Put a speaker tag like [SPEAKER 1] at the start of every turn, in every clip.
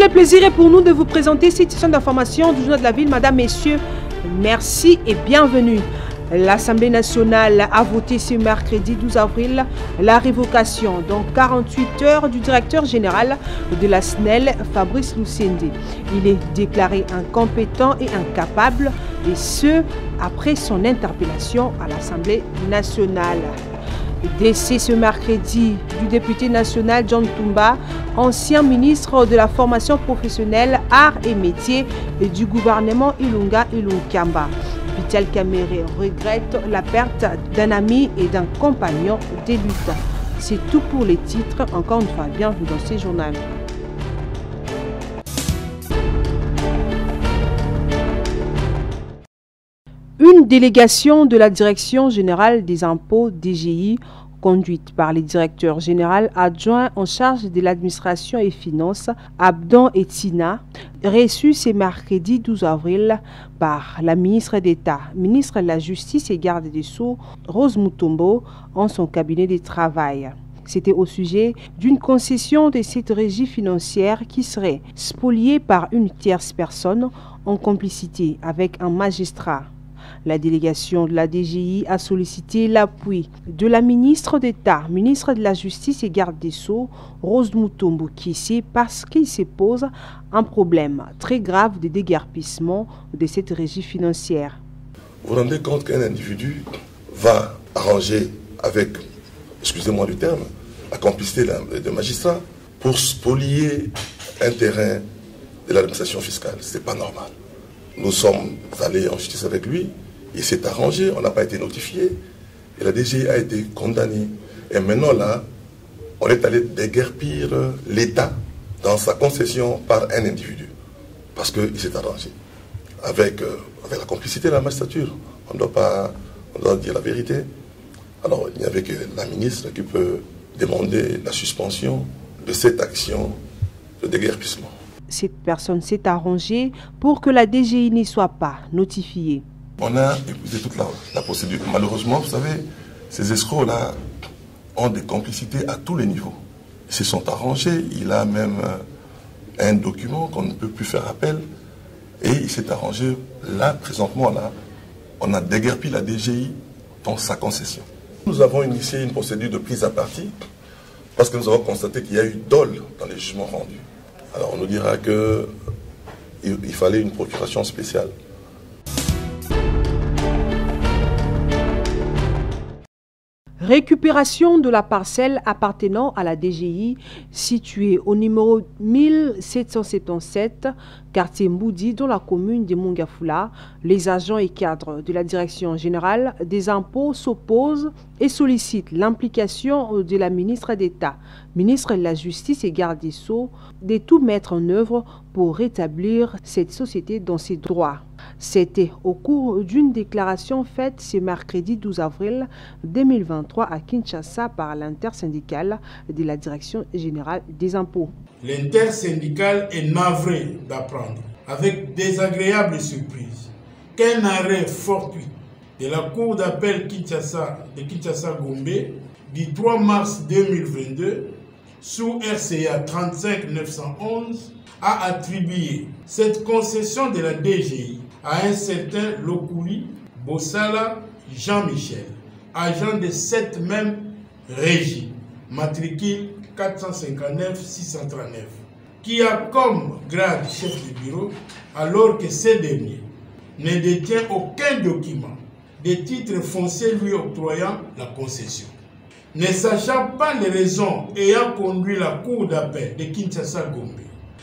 [SPEAKER 1] le plaisir est pour nous de vous présenter cette session d'information du journal de la ville. Madame, Messieurs, merci et bienvenue. L'Assemblée nationale a voté ce mercredi 12 avril la révocation, donc 48 heures, du directeur général de la SNEL, Fabrice Lucende. Il est déclaré incompétent et incapable, et ce, après son interpellation à l'Assemblée nationale. Décès ce mercredi du député national John Toumba, ancien ministre de la formation professionnelle, arts et métiers et du gouvernement Ilunga Ilunkamba. Vital Kamerhe regrette la perte d'un ami et d'un compagnon des luttes. C'est tout pour les titres. Encore une fois, bienvenue dans ce journal. Une délégation de la Direction générale des impôts DGI, conduite par les directeurs généraux adjoints en charge de l'administration et finances, Abdon et Tina, reçue ce mercredi 12 avril par la ministre d'État, ministre de la Justice et garde des Sceaux, Rose Mutombo, en son cabinet de travail. C'était au sujet d'une concession de cette régie financière qui serait spoliée par une tierce personne en complicité avec un magistrat. La délégation de la DGI a sollicité l'appui de la ministre d'État, ministre de la Justice et garde des Sceaux, Rose Mutombo, qui ici parce qu'il se pose un problème très grave de déguerpissement de cette régie financière.
[SPEAKER 2] Vous vous rendez compte qu'un individu va arranger avec, excusez-moi du terme, la complicité de magistrats pour spolier un terrain de l'administration fiscale. Ce n'est pas normal. Nous sommes allés en justice avec lui, il s'est arrangé, on n'a pas été notifié, et la DGI a été condamnée. Et maintenant là, on est allé déguerpir l'État dans sa concession par un individu, parce qu'il s'est arrangé. Avec la complicité de la magistrature, on doit dire la vérité. Alors il n'y avait que la ministre qui peut demander la suspension de cette action de déguerpissement. Cette personne s'est arrangée pour que la DGI n'y soit pas notifiée. On a écouté toute la procédure. Malheureusement, vous savez, ces escrocs-là ont des complicités à tous les niveaux. Ils se sont arrangés, il a même un document qu'on ne peut plus faire appel, et il s'est arrangé, là, présentement, là, on a déguerpi la DGI dans sa concession. Nous avons initié une procédure de prise à partie, parce que nous avons constaté qu'il y a eu dol dans les jugements rendus. Alors on nous dira qu'il fallait une procuration spéciale.
[SPEAKER 1] Récupération de la parcelle appartenant à la DGI située au numéro 1777, quartier Mboudi, dans la commune de Mongafula. Les agents et cadres de la Direction générale des impôts s'opposent et sollicitent l'implication de la ministre d'État, ministre de la Justice et garde des Sceaux, de tout mettre en œuvre pour rétablir cette société dans ses droits. C'était au cours d'une déclaration faite ce mercredi 12 avril 2023 à Kinshasa par l'intersyndicale de la Direction générale des impôts.
[SPEAKER 3] L'intersyndicale est navrée d'apprendre, avec désagréable surprise, qu'un arrêt fortuit de la Cour d'appel de Kinshasa-Gombe du 3 mars 2022 sous RCA 35911 a attribué cette concession de la DGI à un certain Lokuli Bossala Jean-Michel, agent de cette même régie, matricule 459-639, qui a comme grade chef de bureau, alors que ce dernier ne détient aucun document de titre foncier lui octroyant la concession. Ne sachant pas les raisons ayant conduit la Cour d'appel de Kinshasa-Gombe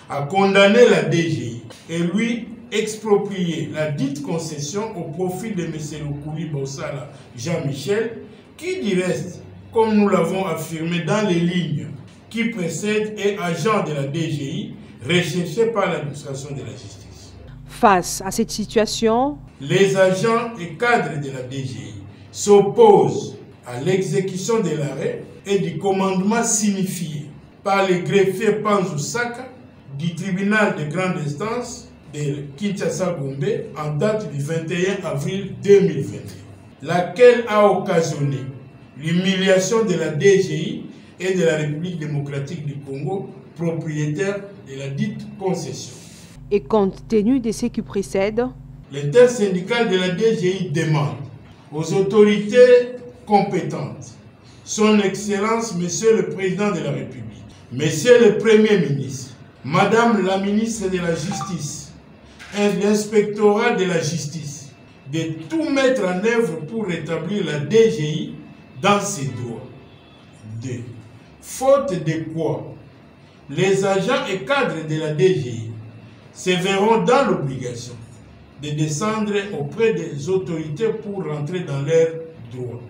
[SPEAKER 3] à condamner la DGI et lui exproprier la dite concession au profit de M. Lokuli Bossala Jean-Michel, qui du reste, comme nous l'avons affirmé dans les lignes qui précèdent, est agent de la DGI recherché par l'administration de la justice.
[SPEAKER 1] Face à cette situation,
[SPEAKER 3] les agents et cadres de la DGI s'opposent à l'exécution de l'arrêt et du commandement signifié par le greffier Panzou Saka du tribunal de grande instance de Kinshasa-Gombe en date du 21 avril 2020, laquelle a occasionné l'humiliation de la DGI et de la République démocratique du Congo, propriétaire de la dite concession.
[SPEAKER 1] Et compte tenu de ce qui précède,
[SPEAKER 3] l'intersyndicale de la DGI demande aux autorités compétentes, Son Excellence, Monsieur le Président de la République, Monsieur le Premier ministre, Madame la Ministre de la Justice et l'Inspectorat de la Justice, de tout mettre en œuvre pour rétablir la DGI dans ses droits. 2. Faute de quoi, les agents et cadres de la DGI se verront dans l'obligation de descendre auprès des autorités pour rentrer dans leurs droits.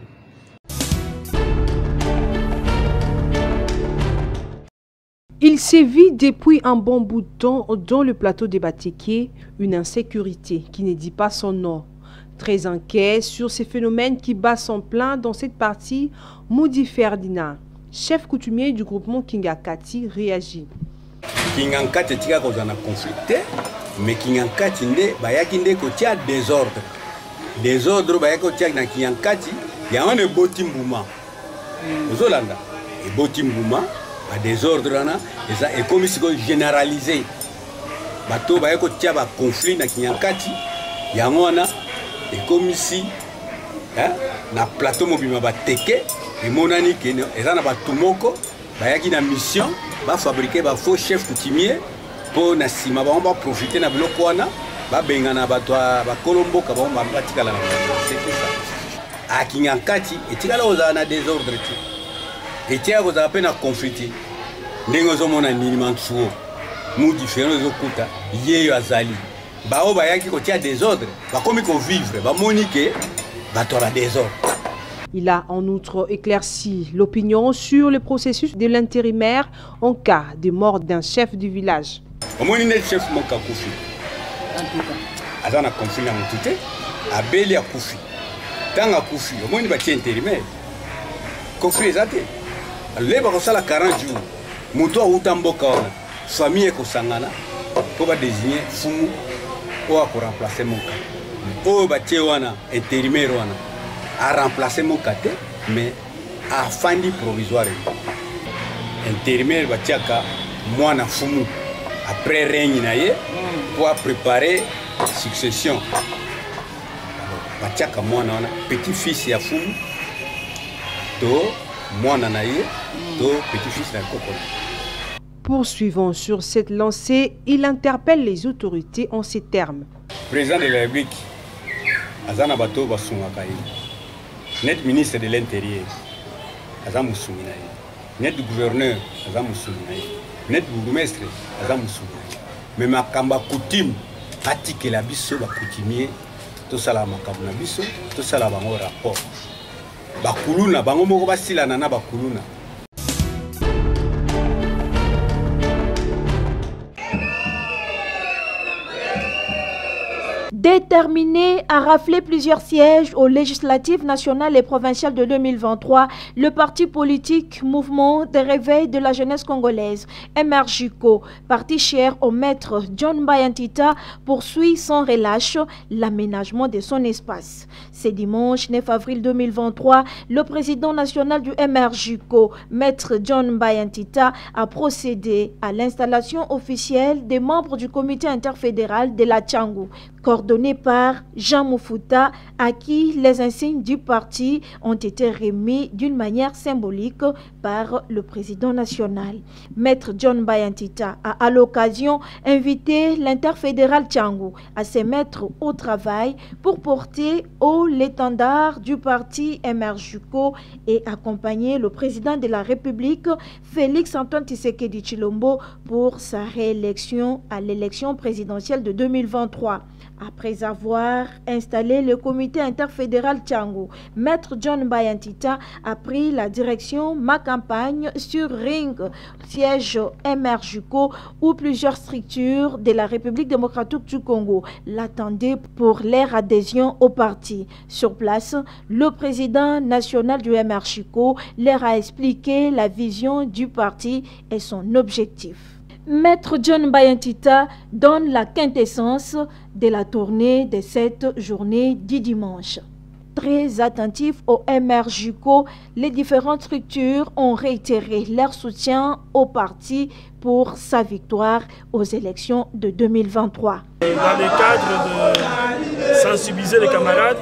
[SPEAKER 1] Il sévit depuis un bon bout de temps dans le plateau des Batéké une insécurité qui ne dit pas son nom. Très inquiet sur ces phénomènes qui battent son plein dans cette partie, Moudi Ferdinand, chef coutumier du groupement Kingakati, réagit.
[SPEAKER 4] Kingakati tika kozana conflicté, mais Kingakati nde bayaki nde kotia désordre. Désordre bayaki kotia na Kingakati, ya on est botimbuma. Ozolanda, et botimbuma. Ba désordre na eza ekomi siko généralisé bato ba yeko tia ba conflit na Kinyankati yango wana ekomi si na plateau mobima bateke emonani ke eza na bato moko bayaki na mission ba fabriquer ba faux chef coutumier po na sima ba on va profiter na biloko wana ba benga na bato ba kolomboka ba on va batikala na c'est ça a Kinyankati etikala oza na désordre ti et tiens, vous avez peine à confliter. Nous avons un élément de sourd. Nous différents okuta. Yé azali. Bao bayaki ko tia désordre. Ba komi ko vivre. Ba monique. Ba tora désordre.
[SPEAKER 1] Il a en outre éclairci l'opinion sur le processus de l'intérimaire en cas de mort d'un chef du village.
[SPEAKER 4] Au moins le chef mon kakufi. Azana conflit na mutite. Abeli a kufi. Tanga kufi. Au moins il va tia intérimaire. Conflit zate. Les barosala 40 jours, muto utamboka wana, famille ko sangana, ko ba désigner fumu ou a remplacer moka. O ba tie wana intérimaire wana a remplacer moka te, mais a fandi provisoire. Intérimaire ba tiaka mwana fumu après règne na ye pour préparer succession. Ba tiaka mwana wana petit fils ya fumu to mwana na ye.
[SPEAKER 1] Poursuivant sur cette lancée, il interpelle les autorités en ces termes.
[SPEAKER 4] Président de la République, Azana Bato Basungakaï, net ministre de l'Intérieur, Azamousouminaï, net gouverneur, Azamousouminaï, net bourgmestre, Azamousouminaï. Mais ma kamba coutume, pratique la biso, la coutumier, tout ça la makabuna biso, tout ça la bango rapport. Bakuluna, bango moko basila nana bakuluna.
[SPEAKER 5] Déterminé à rafler plusieurs sièges aux législatives nationales et provinciales de 2023, le parti politique Mouvement de réveil de la jeunesse congolaise, MRJCO, parti cher au maître John Bayantita, poursuit sans relâche l'aménagement de son espace. Ce dimanche 9 avril 2023, le président national du MRJCO, maître John Bayantita, a procédé à l'installation officielle des membres du comité interfédéral de la Tchangou, coordonné par Jean Moufuta, à qui les insignes du parti ont été remis d'une manière symbolique par le président national. Maître John Bayantita a à l'occasion invité l'interfédéral Tchangou à se mettre au travail pour porter haut l'étendard du parti MRJCO et accompagner le président de la République, Félix Antoine Tshisekedi Tshilombo, pour sa réélection à l'élection présidentielle de 2023. Après avoir installé le comité interfédéral Tchangou, maître John Bayantita a pris la direction Ma Campagne sur Ring, siège MRJCO, où plusieurs structures de la République démocratique du Congo l'attendaient pour leur adhésion au parti. Sur place, le président national du MRJCO leur a expliqué la vision du parti et son objectif. Maître John Bayantita donne la quintessence de la tournée de cette journée du dimanche. Très attentifs au MRJUCO, les différentes structures ont réitéré leur soutien au parti pour sa victoire aux élections de 2023.
[SPEAKER 6] Dans le cadre de sensibiliser les camarades,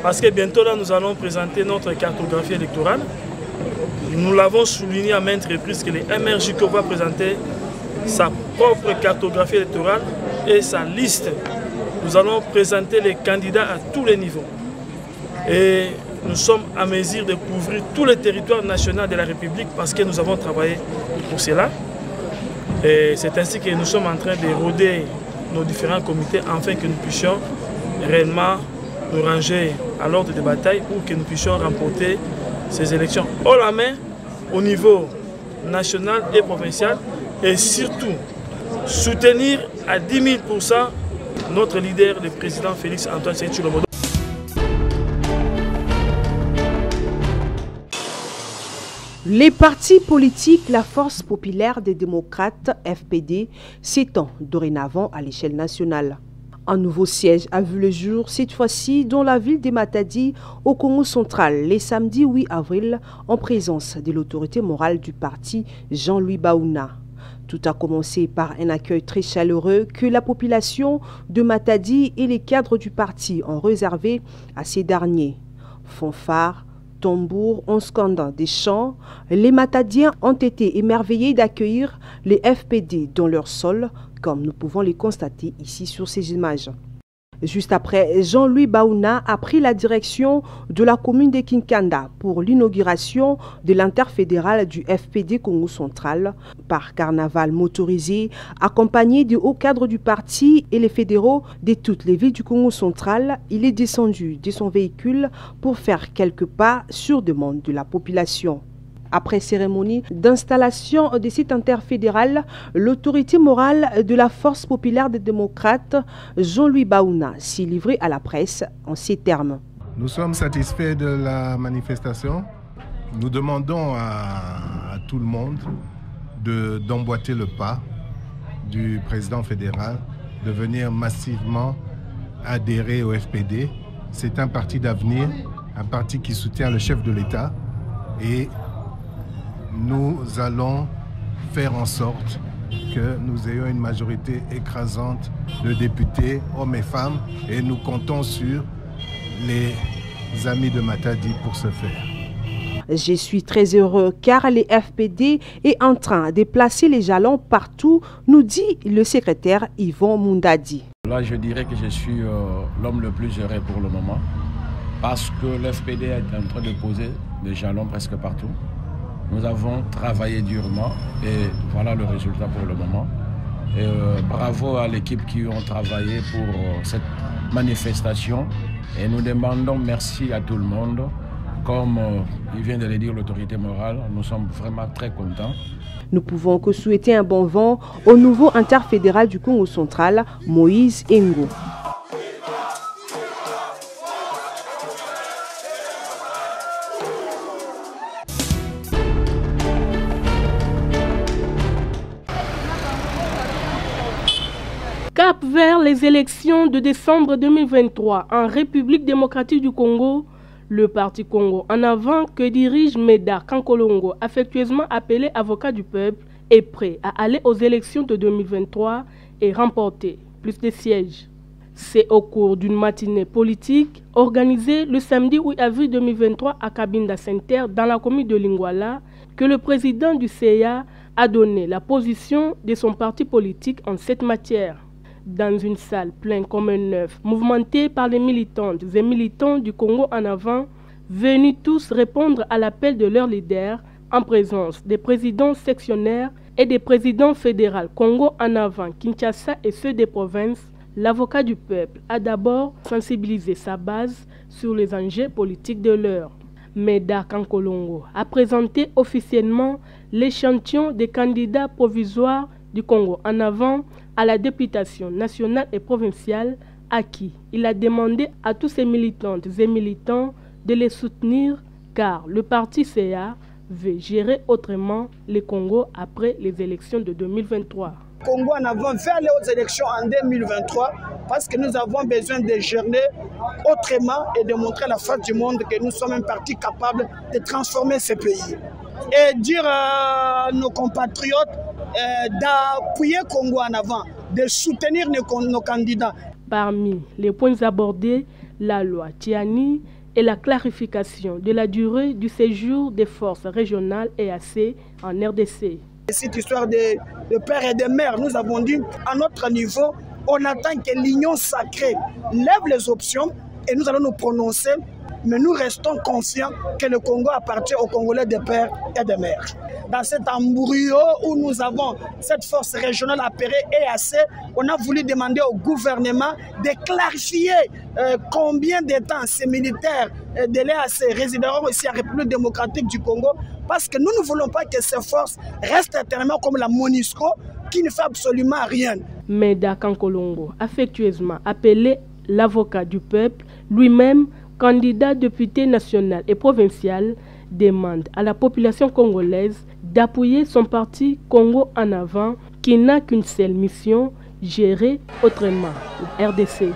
[SPEAKER 6] parce que bientôt là nous allons présenter notre cartographie électorale. Nous l'avons souligné à maintes reprises que le MRJUCO va présenter sa propre cartographie électorale et sa liste. Nous allons présenter les candidats à tous les niveaux. Et nous sommes à mesure de couvrir tous les territoires nationaux de la République parce que nous avons travaillé pour cela. Et c'est ainsi que nous sommes en train de roder nos différents comités afin que nous puissions réellement nous ranger à l'ordre de bataille pour que nous puissions remporter ces élections haut la main au niveau national et provincial et surtout soutenir à 10 000% notre leader, le président Félix Antoine Tshisekedi.
[SPEAKER 1] Les partis politiques, la Force populaire des démocrates, FPD, s'étend dorénavant à l'échelle nationale. Un nouveau siège a vu le jour, cette fois-ci dans la ville de Matadi, au Congo central, les samedis 8 avril, en présence de l'autorité morale du parti, Jean-Louis Baouna. Tout a commencé par un accueil très chaleureux que la population de Matadi et les cadres du parti ont réservé à ces derniers. Fanfares, tambours, en scandant des chants, les Matadiens ont été émerveillés d'accueillir les FPD dans leur sol, comme nous pouvons les constater ici sur ces images. Juste après, Jean-Louis Baouna a pris la direction de la commune de Kinkanda pour l'inauguration de l'interfédéral du FPD Congo central par carnaval motorisé, accompagné du haut cadre du parti et les fédéraux de toutes les villes du Congo central. Il est descendu de son véhicule pour faire quelques pas sur demande de la population. Après cérémonie d'installation de cet interfédéral, l'autorité morale de la Force populaire des démocrates, Jean-Louis Baouna, s'est livré à la presse en ces termes.
[SPEAKER 7] Nous sommes satisfaits de la manifestation. Nous demandons à tout le monde d'emboîter le pas du président fédéral, de venir massivement adhérer au FPD. C'est un parti d'avenir, un parti qui soutient le chef de l'État et nous allons faire en sorte que nous ayons une majorité écrasante de députés, hommes et femmes, et nous comptons sur les amis de Matadi pour ce faire.
[SPEAKER 1] Je suis très heureux car les FPD est en train de placer les jalons partout, nous dit le secrétaire Yvon Mundadi.
[SPEAKER 8] Là, je dirais que je suis l'homme le plus heureux pour le moment parce que l'FPD est en train de poser des jalons presque partout. Nous avons travaillé durement et voilà le résultat pour le moment. Et, bravo à l'équipe qui ont travaillé pour cette manifestation et nous demandons merci à tout le monde. Comme il vient de le dire l'autorité morale, nous sommes vraiment très contents.
[SPEAKER 1] Nous pouvons que souhaiter un bon vent au nouveau interfédéral du Congo central, Moïse Ngo.
[SPEAKER 9] Cap vers les élections de décembre 2023 en République démocratique du Congo, le parti Congo en avant que dirige Médard Kankolongo, affectueusement appelé avocat du peuple, est prêt à aller aux élections de 2023 et remporter plus de sièges. C'est au cours d'une matinée politique organisée le samedi 8 avril 2023 à Cabinda Center dans la commune de Lingwala que le président du CEA a donné la position de son parti politique en cette matière. Dans une salle pleine comme un œuf, mouvementée par les militantes et militants du Congo en avant, venus tous répondre à l'appel de leur leader en présence des présidents sectionnaires et des présidents fédéraux Congo en avant, Kinshasa et ceux des provinces, l'avocat du peuple a d'abord sensibilisé sa base sur les enjeux politiques de l'heure. Médard Kankolongo a présenté officiellement l'échantillon des candidats provisoires du Congo en avant à la députation nationale et provinciale à qui il a demandé à tous ses militantes et militants de les soutenir car le parti CA veut gérer autrement le Congo après les élections de 2023.
[SPEAKER 10] Congo en avant vers les autres élections en 2023 parce que nous avons besoin de germer autrement et de montrer à la face du monde que nous sommes un parti capable de transformer ce pays. Et dire à nos compatriotes d'appuyer Congo en avant, de soutenir nos candidats. Parmi
[SPEAKER 9] les points abordés, la loi Tiani et la clarification de la durée du séjour des forces régionales EAC en RDC.
[SPEAKER 10] Cette histoire de père et de mère, nous avons dit à notre niveau, on attend que l'union sacrée lève les options et nous allons nous prononcer, mais nous restons conscients que le Congo appartient aux Congolais de père et de mère. Dans cet embryo où nous avons cette force régionale appelée EAC, on a voulu demander au gouvernement de clarifier combien de temps ces militaires de l'EAC résideront ici en République démocratique du Congo, parce que nous ne voulons pas que ces forces restent éternellement comme la MONUSCO qui ne fait absolument rien.
[SPEAKER 9] Meda Kankolongo, affectueusement appelé l'avocat du peuple, lui-même candidat député national et provincial, demande à la population congolaise d'appuyer son parti Congo en avant qui n'a qu'une seule mission, gérer autrement la RDC.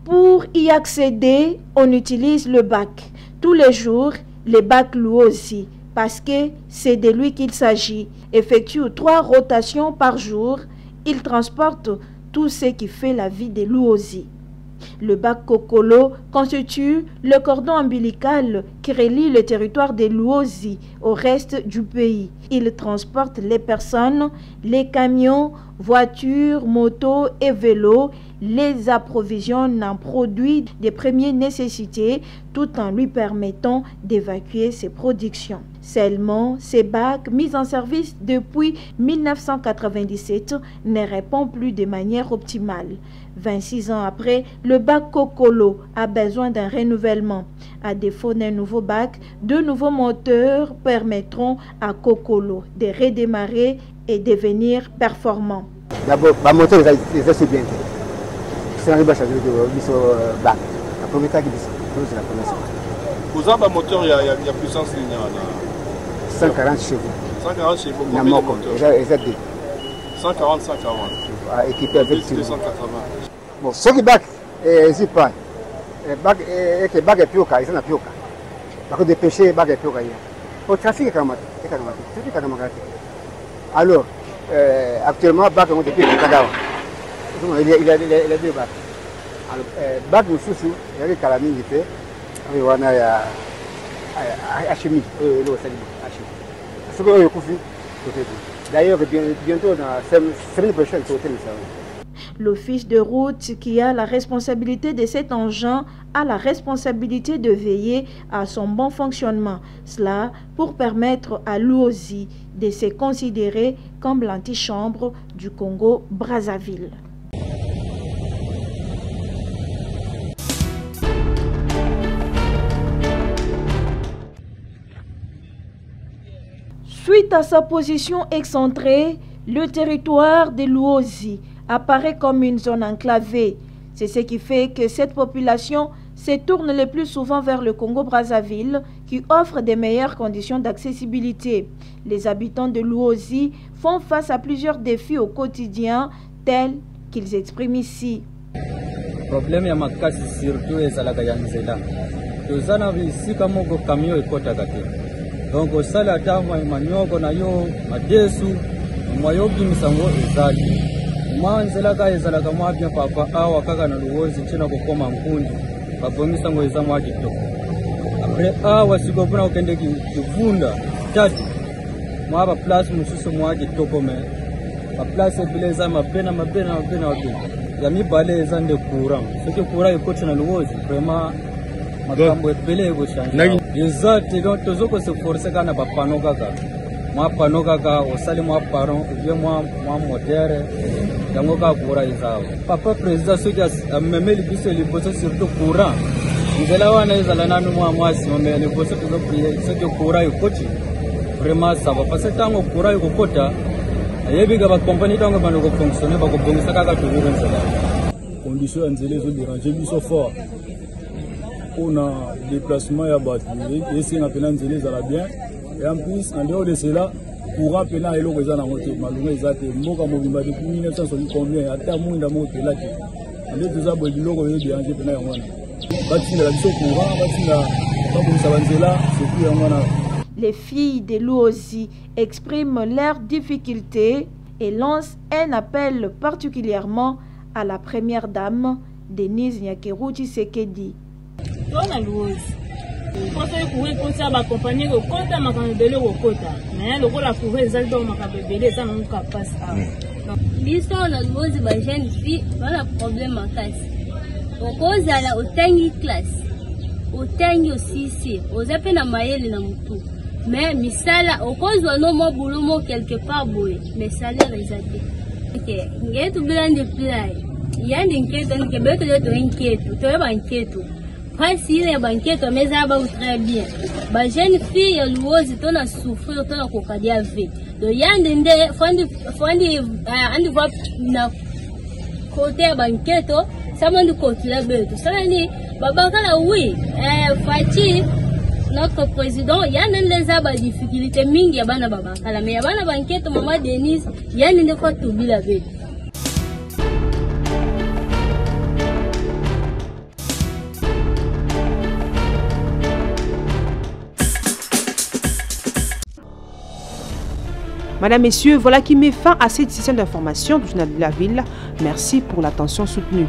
[SPEAKER 5] Pour y accéder, on utilise le bac. Tous les jours, les bacs louent aussi, parce que c'est de lui qu'il s'agit. Effectue 3 rotations par jour. Il transporte tout ce qui fait la vie des Luosi. Le bac Kokolo constitue le cordon ombilical qui relie le territoire des Luosi au reste du pays. Il transporte les personnes, les camions, voitures, motos et vélos, les approvisionne en produits de première nécessité tout en lui permettant d'évacuer ses productions. Seulement, ces bacs mis en service depuis 1997 ne répondent plus de manière optimale. 26 ans après, le bac Kokolo a besoin d'un renouvellement. À défaut d'un nouveau bac, 2 nouveaux moteurs permettront à Kokolo de redémarrer et devenir performant.
[SPEAKER 11] D'abord, le moteur est bien. C'est un bac. La première fois c'est la première.
[SPEAKER 12] Vous avez un moteur, il y a puissance linéaire.
[SPEAKER 11] 140 chevaux.
[SPEAKER 12] 140 chevaux.
[SPEAKER 11] Combien de moteurs?
[SPEAKER 12] 140, 140.
[SPEAKER 11] Équipé avec
[SPEAKER 12] 280.
[SPEAKER 11] Bon, ce qui bac, c'est pas. Le bac est plus haut, ils sont plus haut. Parce que de pêcher, le bac est plus haut. Au trafic, alors, actuellement, le bac est depuis le Kadawa. Il a 2 bacs. Alors, bac nous soucie, il y a des calamines qui fait. Il y a Hachimi, d'ailleurs, bientôt, la semaine prochaine, c'est au hôtel.
[SPEAKER 5] L'office de route qui a la responsabilité de cet engin a la responsabilité de veiller à son bon fonctionnement. Cela pour permettre à l'UOSI de se considérer comme l'antichambre du Congo-Brazzaville. Suite à sa position excentrée, le territoire de l'UOSI apparaît comme une zone enclavée. C'est ce qui fait que cette population se tourne le plus souvent vers le Congo-Brazzaville qui offre des meilleures conditions d'accessibilité. Les habitants de l'UOSI font face à plusieurs défis au quotidien tels qu'ils expriment ici.
[SPEAKER 13] Le problème est que surtout les Alagayanzela. Nous avons ici comme un camion et donc au salata manyogo na yo madesu mayogi misango ezali manzela ka ezala kama bien papa awa kaka na luozi tena kokoma mpundi papa misango ezamu akito après awa sikopuna ukende kivunda tatu mwaba place mususu mwaki tokome pa place bileza mapena ya mibale ezande courant ce que courant ikote na luozi vraiment makambo epele ko changer exact donc tozoko se forcer kana ba pano kaka osali mwa paron bien mwa modere yango ka courant izao papa président soki amemeli biso liboso surtout courant ngela wana ezala nanu mwa simamela liboso tozo prier soki courant ikoti vraiment ça va passer tango courant ikokota ayebi ka ba compagnie tango bano ko fonctionner ba ko bongisa kaka toujours nzela condition nzela zo déranger biso fort
[SPEAKER 14] pour un déplacement à battre. Et c'est un pénal bien. Et en plus, en dehors de cela, courant pénal et l'eau, malgré les athées, Moka Mobimba depuis 1960 combien, à terme, il a monté là. On est tous à boire du logo et du angé pénal.
[SPEAKER 5] Les filles de l'Ouosi expriment leurs difficultés et lancent un appel particulièrement à la première dame, Denise Nyakeru Tshisekedi.
[SPEAKER 15] okozala otangi classe otangi osisi ozape na mayele na mutu mais misala okozwa no mo bulumo quelque part boye mais salaire ezate ngetu bilande play yandi nketo nke beto leto nketo to ba nketo pasi ile ba nketo meza ba très bien ba jeune fille ya luozi to na souffrir to na kokadia ve do yandi nde fondi andi va na côté ba nketo sama du côté la beto sala ni babakala oui Fachi notre président yana leza ba difficulté mingi ya bana babakala mais ya bana banketo mama Denise yani ne ko tubila beto.
[SPEAKER 1] Madame, Messieurs, voilà qui met fin à cette session d'information du journal de la ville. Merci pour l'attention soutenue.